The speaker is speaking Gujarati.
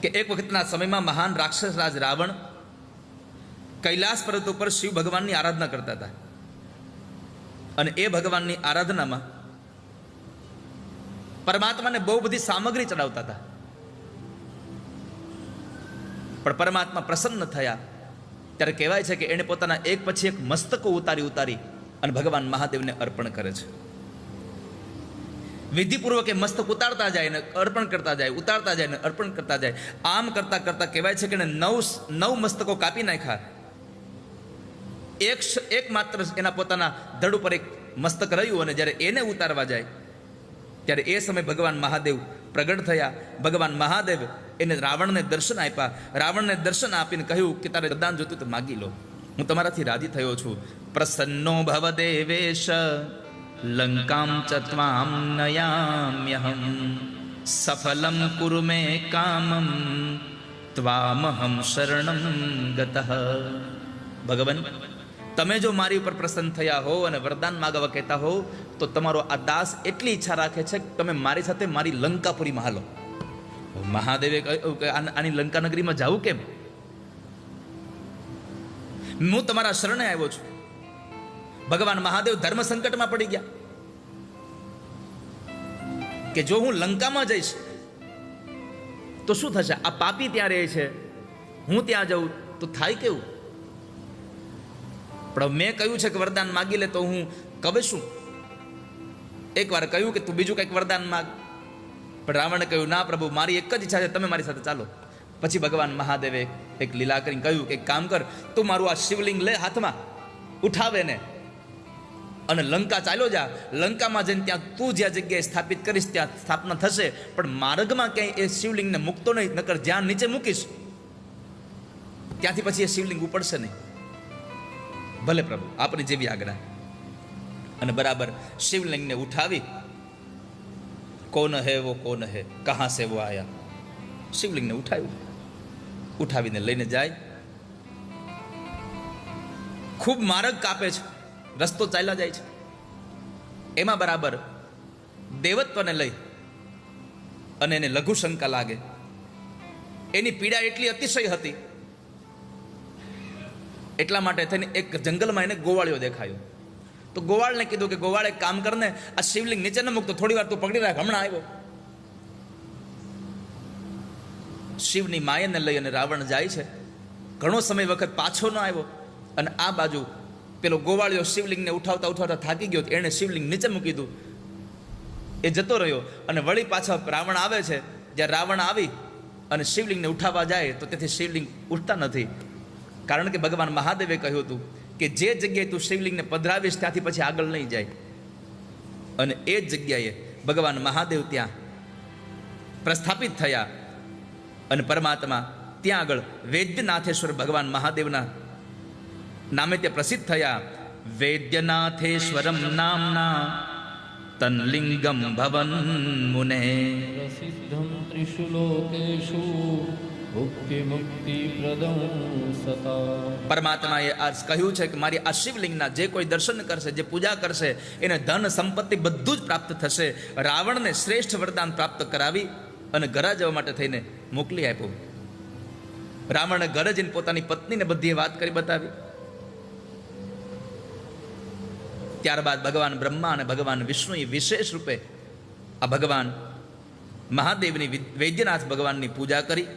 કે એક વખતના સમયમાં મહાન રાક્ષસ રાજ રાવણ કૈલાસ પર્વત ઉપર શિવ ભગવાનની આરાધના કરતા હતા. અને એ ભગવાનની આરાધનામાં પરમાત્માને બહુ બધી સામગ્રી ચડાવતા હતા. પણ પરમાત્મા પ્રસન્ન થયા ત્યારે કહેવાય છે કે એણે પોતાના એક પછી એક મસ્તકો ઉતારી અને ભગવાન મહાદેવને અર્પણ કરે છે. વિધિપૂર્વક એ મસ્તક ઉતારતા જાય ને અર્પણ કરતા જાય, ઉતારતા જાય ને અર્પણ કરતા જાય. આમ કરતા કરતા કહેવાય છે કે એને નવ મસ્તકો કાપી નાખ્યા. એક માત્ર એના પોતાના ધડ ઉપર એક મસ્તક રહ્યું અને જ્યારે એને ઉતારવા જાય ત્યારે એ સમય ભગવાન મહાદેવ પ્રગટ થયા. ભગવાન મહાદેવ એને રાવણને દર્શન આપ્યા. રાવણને દર્શન આપીને કહ્યું કે તારે વરદાન જોતું તો માગી લો, હું તમારાથી રાજી થયો છું. પ્રસન્નો ભવ દેવેશ લંકામ ચ ત્વામ નયામ્યહમ સફલમ કુરુ મે કામમ ત્વામહમ શરણમ ગતઃ. ભગવાન, તમે જો મારી ઉપર પ્રસન્ન થયા હો અને વરદાન માગવા કહેતા હો તો તમારો આ દાસ એટલી ઈચ્છા રાખે છે કે તમે મારી સાથે મારી લંકાપુરીમાં હાલો. મહાદેવે કહ્યું કે આની લંકા નગરીમાં જાવું કેમ? હું તમારા શરણે આવ્યો છું. ભગવાન મહાદેવ ધર્મ સંકટમાં પડી ગયા કે જો હું લંકામાં જઈશ તો શું થશે? આ પાપી ત્યાં રહે છે, હું ત્યાં જાઉં તો થાય કેવું? પણ મેં કહ્યું છે કે વરદાન માગી લે તો હું કવે શું? એકવાર કહ્યું કે તું બીજું કંઈક વરદાન માગ. પણ રાવણે કહ્યું ના પ્રભુ, મારી એક જ ઈચ્છા છે, તમે મારી સાથે ચાલો. પછી ભગવાન મહાદેવે એક લીલા કરીને કહ્યું કે એક કામ કર, તું મારું આ શિવલિંગ લે હાથમાં, ઉઠાવે ને અને લંકા ચાલ્યો જા. લંકામાં જઈને ત્યાં તું જ્યાં જગ્યાએ સ્થાપિત કરીશ ત્યાં સ્થાપના થશે, પણ માર્ગમાં ક્યાંય એ શિવલિંગને મૂકતો નહીં, નકર જ્યાં નીચે મૂકીશ ત્યાંથી પછી એ શિવલિંગ ઉપડશે નહીં. ભલે પ્રભુ, આપની જેવી આજ્ઞા. અને બરાબર શિવલિંગને ઉઠાવી, કોન હે વો કોન હે, કહા સે વો આયા. શિવલિંગને ઉઠાવ્યું, ઉઠાવીને લઈને જાય. ખૂબ માર્ગ કાપે છે, રસ્તો ચાલ્યા જાય છે. એમાં બરાબર દેવત્વને લઈ અને એને લઘુ શંકા લાગે. એની પીડા એટલી અતિશય હતી એટલા માટે થઈને એક જંગલમાં એને ગોવાળિયો દેખાયો. તો ગોવાળને કીધું કે ગોવાળ એક કામ કરને, આ શિવલિંગ નીચે ન મૂકતો, થોડી વાર તું પકડી રાખ, હમણાં આવ્યો. શિવની માયાને લઈ અને રાવણ જાય છે. ઘણો સમય વખત પાછો ન આવ્યો અને આ બાજુ પેલો ગોવાળિયો શિવલિંગને ઉઠાવતા ઉઠાવતા થાકી ગયો. એણે શિવલિંગ નીચે મૂકી દીધું, એ જતો રહ્યો. અને વળી પાછા રાવણ આવે છે. જ્યારે રાવણ આવી અને શિવલિંગને ઉઠાવવા જાય તો તેથી શિવલિંગ ઉઠતા નથી. કારણ કે ભગવાન મહાદેવે કહ્યું હતું કે જે જગ્યાએ તું શિવલિંગને પધરાવીશ ત્યાંથી પછી આગળ નહીં જાય. અને એ જ જગ્યાએ ભગવાન મહાદેવ ત્યાં પ્રસ્થાપિત થયા અને પરમાત્મા ત્યાં આગળ વૈદ્યનાથેશ્વર ભગવાન મહાદેવના નામે તે પ્રસિદ્ધ થયા. વૈદ્યનાથેશ્વરમ નામના તન્લિંગમ ભવન મુને પ્રસિદ્ધમ ત્રિષુ લોકેષુ મુક્તિ મુક્તિ પ્રદમ સતા. પરમાત્માએ આ કહ્યું છે કે મારી આ શિવલિંગના જે કોઈ દર્શન કરશે, જે પૂજા કરશે, એને ધન સંપત્તિ બધું જ પ્રાપ્ત થશે. રાવણને શ્રેષ્ઠ વરદાન પ્રાપ્ત કરાવી અને ઘરે જવા માટે થઈને મોકલી આપ્યો. રાવણે ઘરે જઈને પોતાની પત્નીને બધી વાત કરી બતાવી. ત્યારબાદ ભગવાન બ્રહ્મા અને ભગવાન વિષ્ણુએ વિશેષ રૂપે આ ભગવાન મહાદેવની વૈદ્યનાથ ભગવાનની પૂજા કરી